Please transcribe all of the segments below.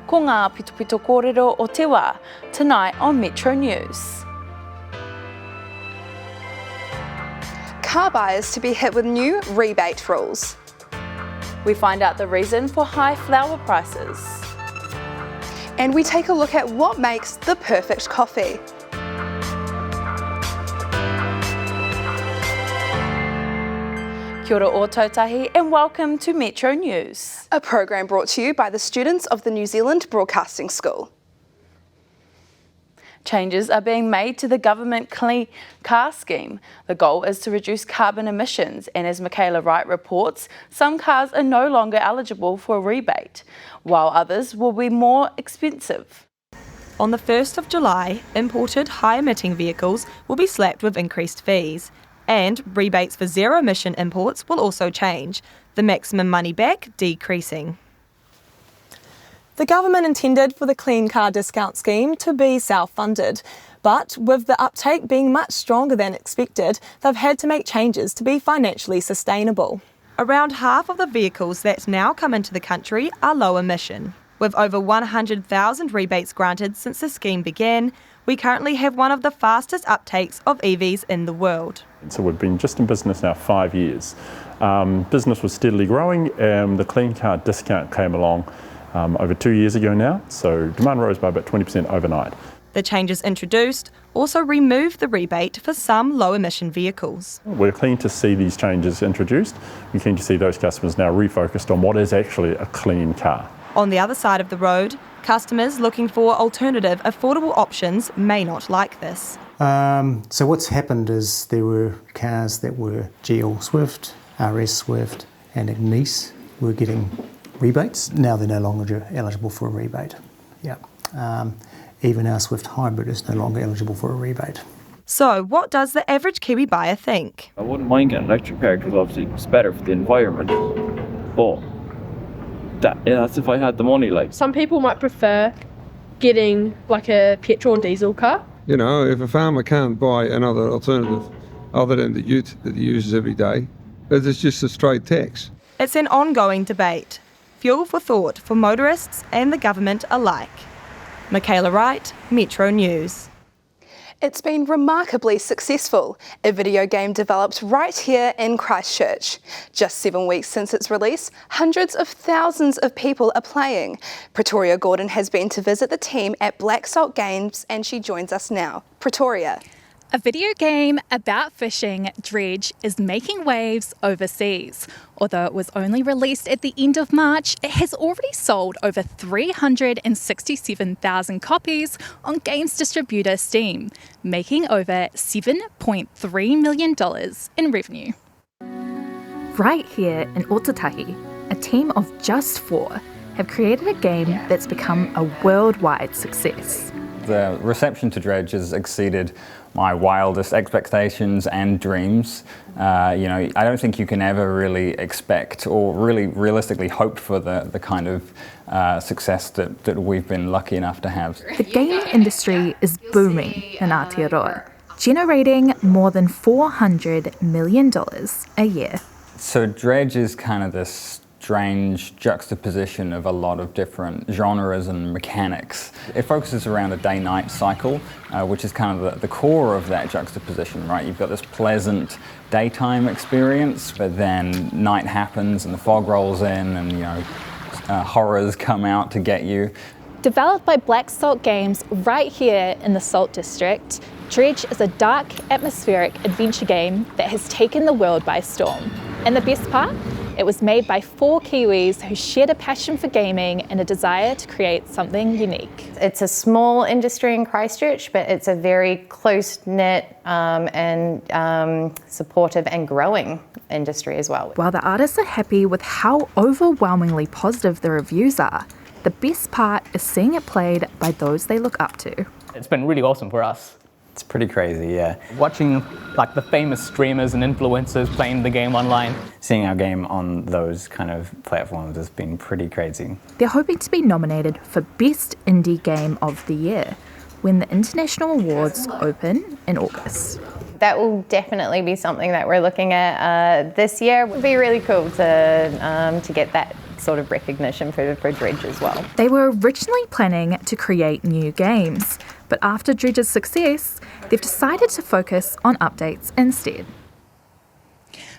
ko ngā pito kōrero o te wā, tonight on Metro News. Car buyers to be hit with new rebate rules. We find out the reason for high flour prices. And we take a look at what makes the perfect coffee. Kia ora o tautahi and welcome to Metro News. A program brought to you by the students of the New Zealand Broadcasting School. Changes are being made to the government clean car scheme. The goal is to reduce carbon emissions, and as McKayla Wright reports, some cars are no longer eligible for a rebate, while others will be more expensive. On the 1st of July, imported high-emitting vehicles will be slapped with increased fees, and rebates for zero-emission imports will also change, the maximum money back decreasing. The government intended for the Clean Car Discount Scheme to be self-funded, but with the uptake being much stronger than expected, they've had to make changes to be financially sustainable. Around half of the vehicles that now come into the country are low emission. With over 100,000 rebates granted since the scheme began, we currently have one of the fastest uptakes of EVs in the world. So we've been just in business now 5 years. Business was steadily growing. The Clean Car Discount came along over 2 years ago now, so demand rose by about 20% overnight. The changes introduced also removed the rebate for some low-emission vehicles. We're keen to see these changes introduced. We're keen to see those customers now refocused on what is actually a clean car. On the other side of the road, customers looking for alternative affordable options may not like this. So what's happened is there were cars that were GL Swift, RS Swift and Ignis were getting rebates. Now they're no longer eligible for a rebate. Even our Swift Hybrid is no longer eligible for a rebate. So what does the average Kiwi buyer think? I wouldn't mind getting an electric car because obviously it's better for the environment. But that's if I had the money. Some people might prefer getting like a petrol or diesel car. You know, if a farmer can't buy another alternative other than the ute that he uses every day, it's just a straight tax. It's an ongoing debate. Fuel for thought for motorists and the government alike. McKayla Wright, Metro News. It's been remarkably successful, a video game developed right here in Christchurch. Just 7 weeks since its release, hundreds of thousands of people are playing. Pretoria Gordon has been to visit the team at Black Salt Games and she joins us now. Pretoria. A video game about fishing, Dredge, is making waves overseas. Although it was only released at the end of March, it has already sold over 367,000 copies on games distributor Steam, making over $7.3 million in revenue. Right here in Otatahi, a team of just 4 have created a game that's become a worldwide success. The reception to Dredge has exceeded my wildest expectations and dreams. I don't think you can ever really expect or really realistically hope for the kind of success that we've been lucky enough to have. The game industry is booming in Aotearoa, generating more than $400 million a year. So Dredge is kind of this strange juxtaposition of a lot of different genres and mechanics. It focuses around a day-night cycle, which is kind of the core of that juxtaposition, right? You've got this pleasant daytime experience, but then night happens and the fog rolls in and, horrors come out to get you. Developed by Black Salt Games right here in the Salt District, Dredge is a dark, atmospheric adventure game that has taken the world by storm. And the best part? It was made by 4 Kiwis who shared a passion for gaming and a desire to create something unique. It's a small industry in Christchurch, but it's a very close-knit and supportive and growing industry as well. While the artists are happy with how overwhelmingly positive the reviews are, the best part is seeing it played by those they look up to. It's been really awesome for us. It's pretty crazy, yeah. Watching the famous streamers and influencers playing the game online. Seeing our game on those kind of platforms has been pretty crazy. They're hoping to be nominated for Best Indie Game of the Year when the international awards open in August. That will definitely be something that we're looking at this year. It would be really cool to get that sort of recognition for Dredge as well. They were originally planning to create new games, but after Dredge's success, they've decided to focus on updates instead.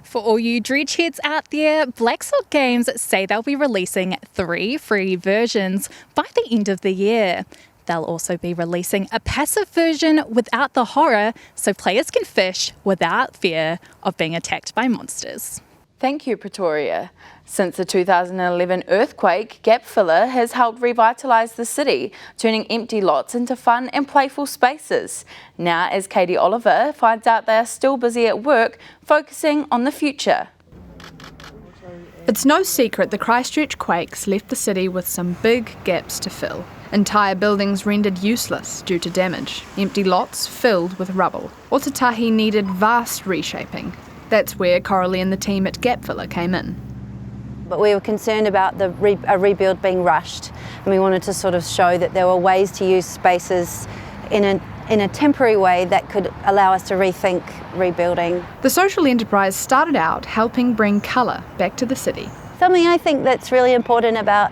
For all you Dredge heads out there, Black Sock Games say they'll be releasing 3 free versions by the end of the year. They'll also be releasing a passive version without the horror, so players can fish without fear of being attacked by monsters. Thank you, Pretoria. Since the 2011 earthquake, Gap Filler has helped revitalise the city, turning empty lots into fun and playful spaces. Now, as Katie Oliver finds out they are still busy at work, focusing on the future. It's no secret the Christchurch quakes left the city with some big gaps to fill. Entire buildings rendered useless due to damage, empty lots filled with rubble. Otatahi needed vast reshaping. That's where Coralie and the team at Gap Filler came in. But we were concerned about a rebuild being rushed, and we wanted to sort of show that there were ways to use spaces in a temporary way that could allow us to rethink rebuilding. The social enterprise started out helping bring colour back to the city. Something I think that's really important about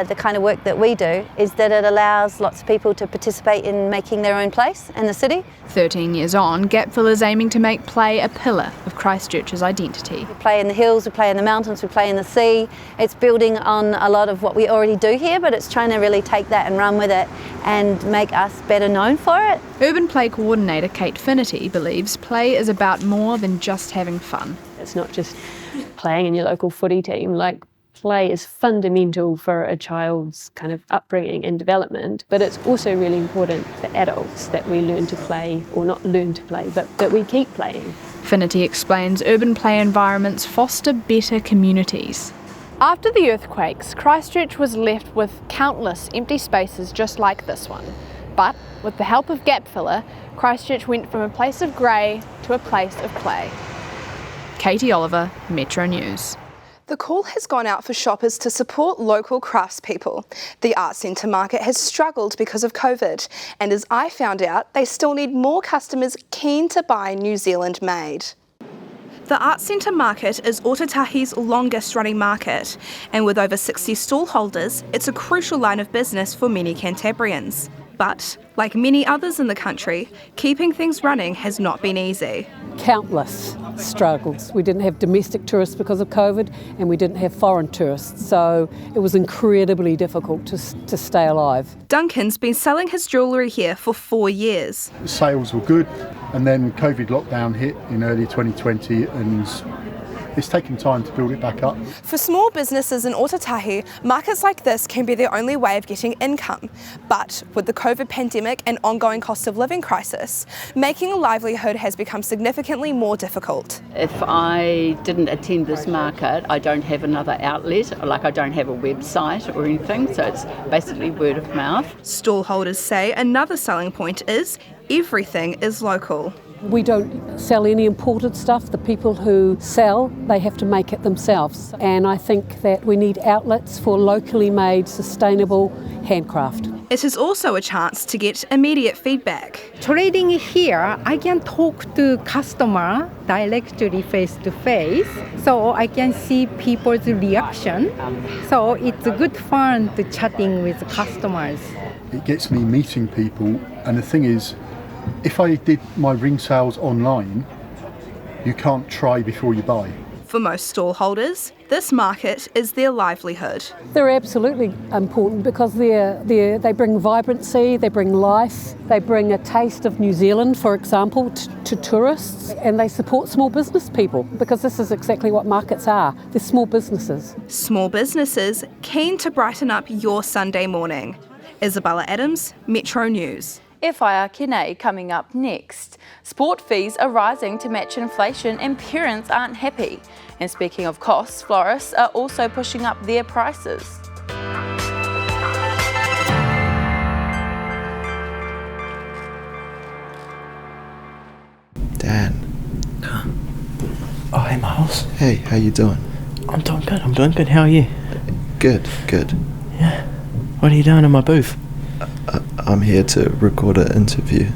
the kind of work that we do is that it allows lots of people to participate in making their own place in the city. 13 years on, Gap Filler is aiming to make play a pillar of Christchurch's identity. We play in the hills, we play in the mountains, we play in the sea. It's building on a lot of what we already do here, but it's trying to really take that and run with it and make us better known for it. Urban Play Coordinator Kate Finnerty believes play is about more than just having fun. It's not just playing in your local footy team. Like, play is fundamental for a child's kind of upbringing and development, but it's also really important for adults that we learn to play, or not learn to play, but that we keep playing. Finnerty explains urban play environments foster better communities. After the earthquakes, Christchurch was left with countless empty spaces just like this one. But with the help of Gap Filler, Christchurch went from a place of grey to a place of play. Katie Oliver, MetroNews. The call has gone out for shoppers to support local craftspeople. The Arts Centre market has struggled because of COVID, and as I found out, they still need more customers keen to buy New Zealand made. The Arts Centre market is Otatahi's longest running market, and with over 60 stallholders, it's a crucial line of business for many Cantabrians. But, like many others in the country, keeping things running has not been easy. Countless struggles. We didn't have domestic tourists because of COVID, and we didn't have foreign tourists, so it was incredibly difficult to stay alive. Duncan's been selling his jewellery here for 4 years. Sales were good, and then COVID lockdown hit in early 2020, and it's taken time to build it back up. For small businesses in Otatahi, markets like this can be their only way of getting income. But with the COVID pandemic and ongoing cost of living crisis, making a livelihood has become significantly more difficult. If I didn't attend this market, I don't have another outlet, like I don't have a website or anything, so it's basically word of mouth. Stallholders say another selling point is everything is local. We don't sell any imported stuff. The people who sell, they have to make it themselves. And I think that we need outlets for locally made, sustainable handcraft. It is also a chance to get immediate feedback. Trading here, I can talk to customer directly face to face, so I can see people's reaction. So it's good fun to chatting with customers. It gets me meeting people, and the thing is, if I did my ring sales online, you can't try before you buy. For most stallholders, this market is their livelihood. They're absolutely important because they bring vibrancy, they bring life, they bring a taste of New Zealand, for example, to tourists, and they support small business people because this is exactly what markets are. They're small businesses. Small businesses keen to brighten up your Sunday morning. Isabella Adams, Metro News. FIR Kene coming up next. Sport fees are rising to match inflation and parents aren't happy. And speaking of costs, florists are also pushing up their prices. Dan. Oh, hey Miles. Hey, how you doing? I'm doing good. How are you? Good. Yeah. What are you doing in my booth? I'm here to record an interview.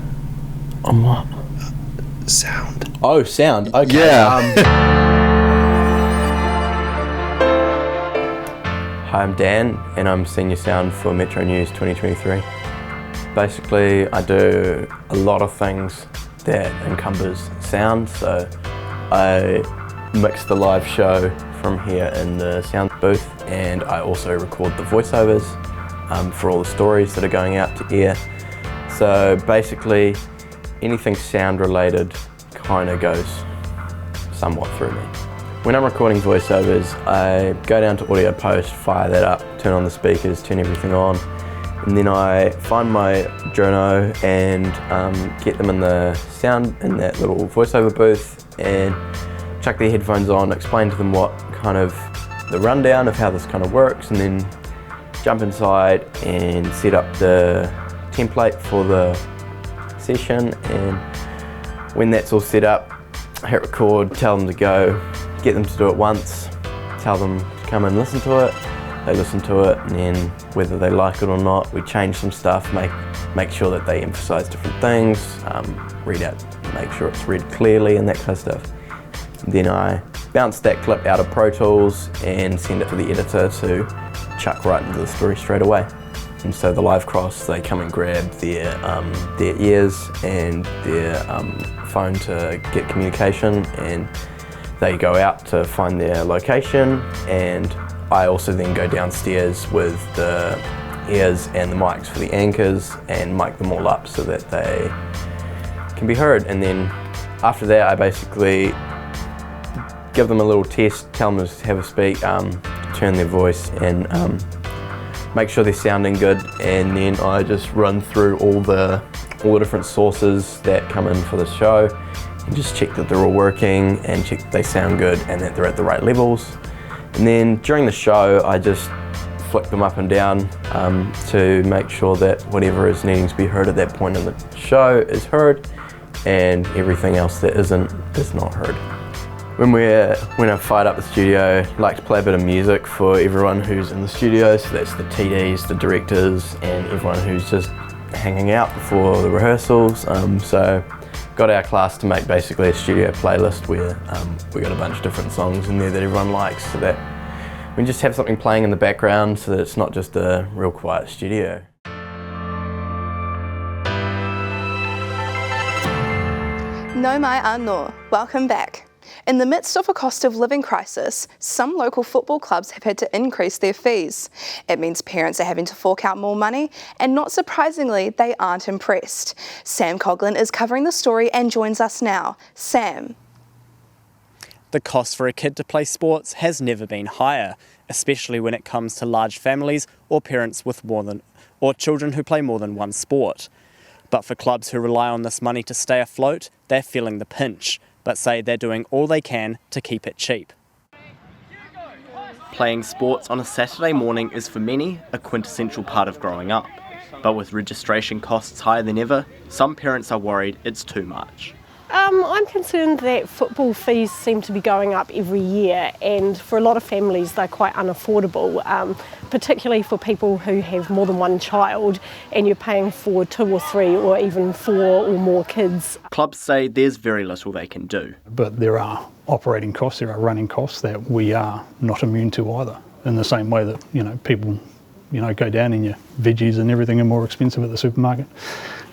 On what? Sound. Oh, sound. Okay. Yeah. Hi, I'm Dan and I'm Senior Sound for MetroNews 2023. Basically, I do a lot of things that encompass sound, so I mix the live show from here in the sound booth, and I also record the voiceovers for all the stories that are going out to air. So basically, anything sound related kind of goes somewhat through me. When I'm recording voiceovers, I go down to audio post, fire that up, turn on the speakers, turn everything on, and then I find my journo and get them in the sound in that little voiceover booth and chuck their headphones on, explain to them what kind of the rundown of how this kind of works, and then jump inside and set up the template for the session. And when that's all set up, hit record, tell them to go, get them to do it once, tell them to come and listen to it. They listen to it, and then whether they like it or not, we change some stuff, make sure that they emphasise different things, read out, make sure it's read clearly and that kind of stuff. And then I bounce that clip out of Pro Tools and send it to the editor to chuck right into the story straight away. And so the live cross, they come and grab their ears and their phone to get communication, and they go out to find their location, and I also then go downstairs with the ears and the mics for the anchors and mic them all up so that they can be heard. And then after that, I basically give them a little test, tell them to have a speak, turn their voice and make sure they're sounding good, and then I just run through all the different sources that come in for the show and just check that they're all working and check that they sound good and that they're at the right levels. And then during the show, I just flick them up and down to make sure that whatever is needing to be heard at that point in the show is heard, and everything else that isn't is not heard. When I fired up the studio, I like to play a bit of music for everyone who's in the studio, so that's the TDs, the directors, and everyone who's just hanging out before the rehearsals. So got our class to make basically a studio playlist where we got a bunch of different songs in there that everyone likes, so that we just have something playing in the background so that it's not just a real quiet studio. No mai anō, welcome back. In the midst of a cost of living crisis, some local football clubs have had to increase their fees. It means parents are having to fork out more money, and not surprisingly, they aren't impressed. Sam Coughlan is covering the story and joins us now. Sam. The cost for a kid to play sports has never been higher, especially when it comes to large families or parents with or children who play more than one sport. But for clubs who rely on this money to stay afloat, they're feeling the pinch, but say they're doing all they can to keep it cheap. Playing sports on a Saturday morning is for many a quintessential part of growing up. But with registration costs higher than ever, some parents are worried it's too much. I'm concerned that football fees seem to be going up every year, and for a lot of families they're quite unaffordable, particularly for people who have more than one child and you're paying for 2 or 3 or even 4 or more kids. Clubs say there's very little they can do. But there are operating costs, there are running costs that we are not immune to either, in the same way that people go down and your veggies and everything are more expensive at the supermarket.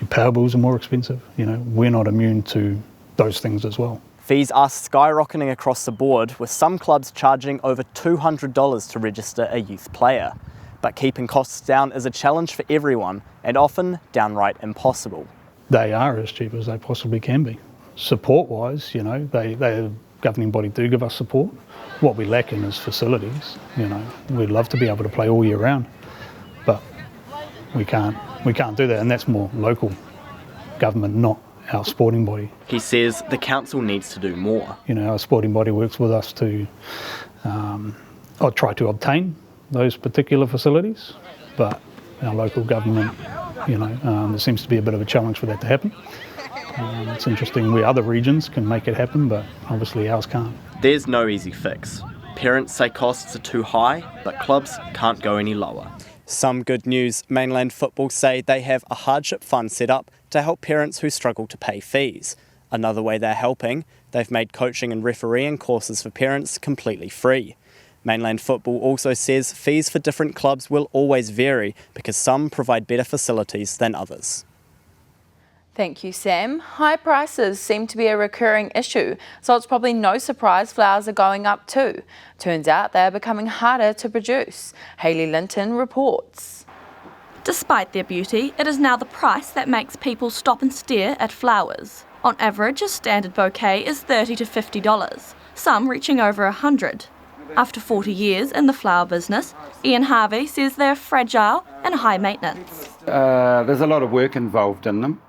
Your power bills are more expensive. We're not immune to those things as well. Fees are skyrocketing across the board, with some clubs charging over $200 to register a youth player. But keeping costs down is a challenge for everyone, and often downright impossible. They are as cheap as they possibly can be. Support-wise, the governing body do give us support. What we lack in is facilities. We'd love to be able to play all year round, but we can't do that, and that's more local government, not our sporting body. He says the council needs to do more. Our sporting body works with us to try to obtain those particular facilities, but our local government, there seems to be a bit of a challenge for that to happen. It's interesting where other regions can make it happen, but obviously ours can't. There's no easy fix. Parents say costs are too high, but clubs can't go any lower. Some good news. Mainland Football say they have a hardship fund set up to help parents who struggle to pay fees. Another way they're helping, they've made coaching and refereeing courses for parents completely free. Mainland Football also says fees for different clubs will always vary because some provide better facilities than others. Thank you, Sam. High prices seem to be a recurring issue, so it's probably no surprise flowers are going up too. Turns out they are becoming harder to produce. Halle Linton reports. Despite their beauty, it is now the price that makes people stop and stare at flowers. On average, a standard bouquet is $30 to $50, some reaching over $100. After 40 years in the flower business, Ian Harvey says they're fragile and high maintenance. There's a lot of work involved in them.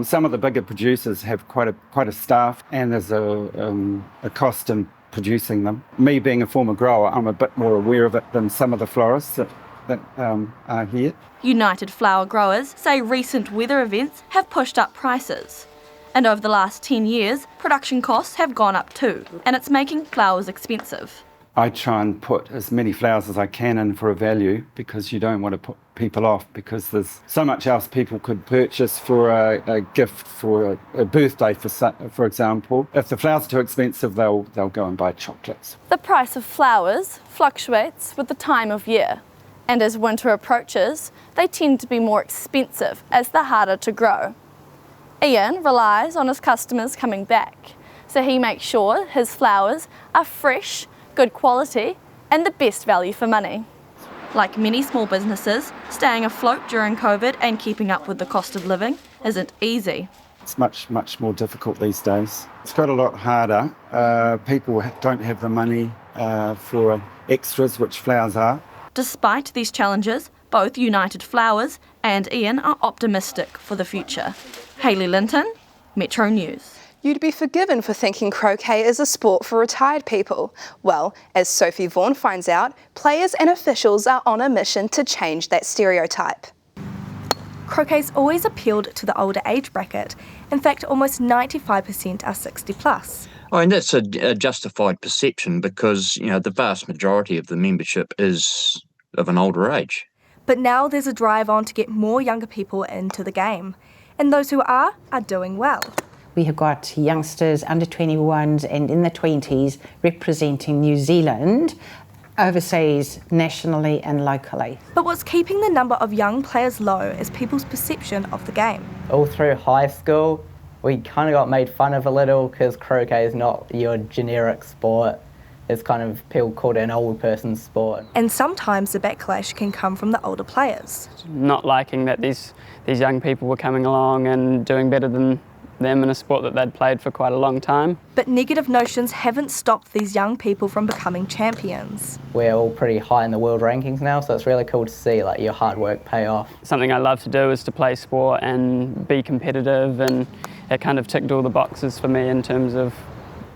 Some of the bigger producers have quite a staff, and there's a cost in producing them. Me being a former grower, I'm a bit more aware of it than some of the florists that are here. United Flower Growers say recent weather events have pushed up prices. And over the last 10 years, production costs have gone up too, and it's making flowers expensive. I try and put as many flowers as I can in for a value, because you don't want to put people off, because there's so much else people could purchase for a gift for a birthday, for example. If the flowers are too expensive, they'll go and buy chocolates. The price of flowers fluctuates with the time of year, and as winter approaches, they tend to be more expensive as they're harder to grow. Ian relies on his customers coming back, so he makes sure his flowers are fresh, good quality, and the best value for money. Like many small businesses, staying afloat during COVID and keeping up with the cost of living isn't easy. It's much more difficult these days. It's got a lot harder. People don't have the money for extras, which flowers are. Despite these challenges, both United Flowers and Ian are optimistic for the future. Halle Linton, MetroNews. You'd be forgiven for thinking croquet is a sport for retired people. Well, as Sophie Vaughan finds out, players and officials are on a mission to change that stereotype. Croquet's always appealed to the older age bracket. In fact, almost 95% are 60 plus. Oh, and that's a justified perception because, the vast majority of the membership is of an older age. But now there's a drive on to get more younger people into the game. And those who are doing well. We have got youngsters under 21s and in the 20s representing New Zealand overseas, nationally and locally. But what's keeping the number of young players low is people's perception of the game. All through high school, we kind of got made fun of a little because croquet is not your generic sport. It's kind of people called it an old person's sport. And sometimes the backlash can come from the older players. Not liking that these young people were coming along and doing better than them in a sport that they'd played for quite a long time. But negative notions haven't stopped these young people from becoming champions. We're all pretty high in the world rankings now, so it's really cool to see your hard work pay off. Something I love to do is to play sport and be competitive, and it kind of ticked all the boxes for me in terms of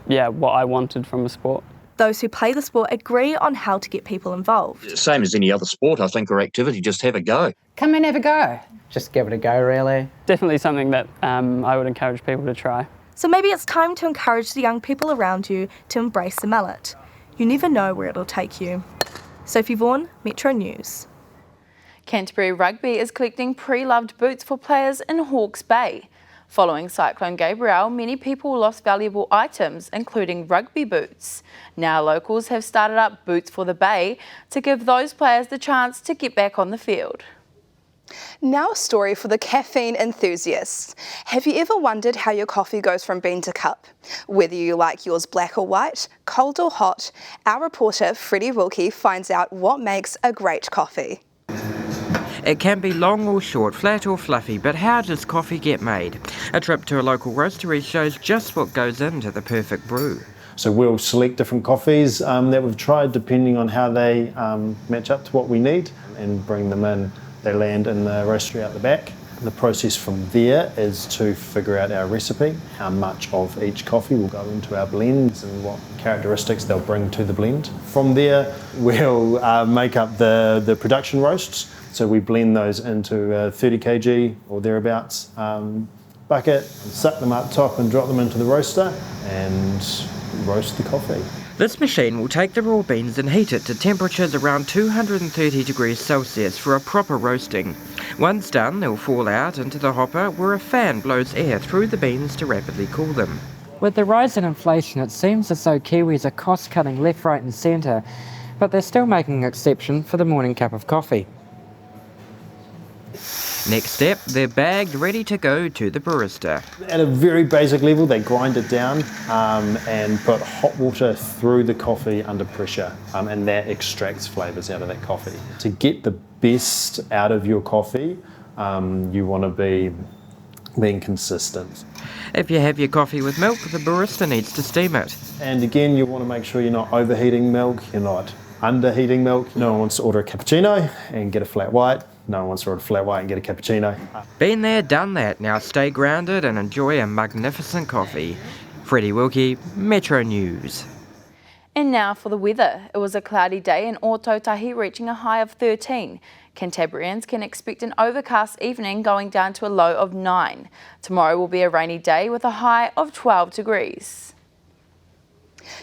what I wanted from a sport. Those who play the sport agree on how to get people involved. Same as any other sport, I think, or activity, just have a go. Come and have a go. Just give it a go, really. Definitely something that I would encourage people to try. So maybe it's time to encourage the young people around you to embrace the mallet. You never know where it'll take you. Sophie Vaughan, MetroNews. Canterbury Rugby is collecting pre-loved boots for players in Hawke's Bay. Following Cyclone Gabrielle, many people lost valuable items, including rugby boots. Now locals have started up Boots for the Bay to give those players the chance to get back on the field. Now a story for the caffeine enthusiasts. Have you ever wondered how your coffee goes from bean to cup? Whether you like yours black or white, cold or hot, our reporter Freddie Wilkie finds out what makes a great coffee. It can be long or short, flat or fluffy, but how does coffee get made? A trip to a local roastery shows just what goes into the perfect brew. So we'll select different coffees that we've tried depending on how they match up to what we need and bring them in. They land in the roastery out the back. The process from there is to figure out our recipe, how much of each coffee will go into our blends and what characteristics they'll bring to the blend. From there, we'll make up the production roasts. So we blend those into a 30 kg or thereabouts bucket, suck them up top and drop them into the roaster and roast the coffee. This machine will take the raw beans and heat it to temperatures around 230 degrees Celsius for a proper roasting. Once done, they'll fall out into the hopper where a fan blows air through the beans to rapidly cool them. With the rise in inflation, it seems as though Kiwis are cost-cutting left, right and centre, but they're still making an exception for the morning cup of coffee. Next step, they're bagged ready to go to the barista. At a very basic level, they grind it down and put hot water through the coffee under pressure, and that extracts flavours out of that coffee. To get the best out of your coffee, you want to be being consistent. If you have your coffee with milk, the barista needs to steam it. And again, you want to make sure you're not overheating milk, you're not underheating milk. No one wants to order a cappuccino and get a flat white. No one wants to order a flat white and get a cappuccino. Been there, done that. Now stay grounded and enjoy a magnificent coffee. Freddie Wilkie, Metro News. And now for the weather. It was a cloudy day in Ōtautahi, reaching a high of 13. Cantabrians can expect an overcast evening going down to a low of 9. Tomorrow will be a rainy day with a high of 12 degrees.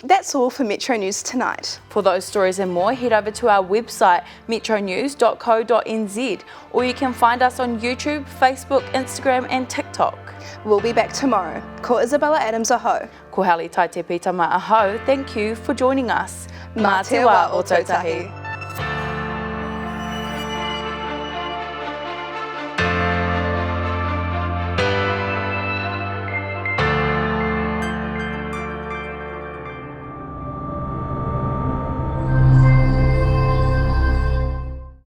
That's all for Metro News tonight. For those stories and more, head over to our website metronews.co.nz, or you can find us on YouTube, Facebook, Instagram and TikTok. We'll be back tomorrow. Ko Isabella Adams aho. Ko Halle Taite-Pitama aho. Thank you for joining us. Mā te wā ōtautahi.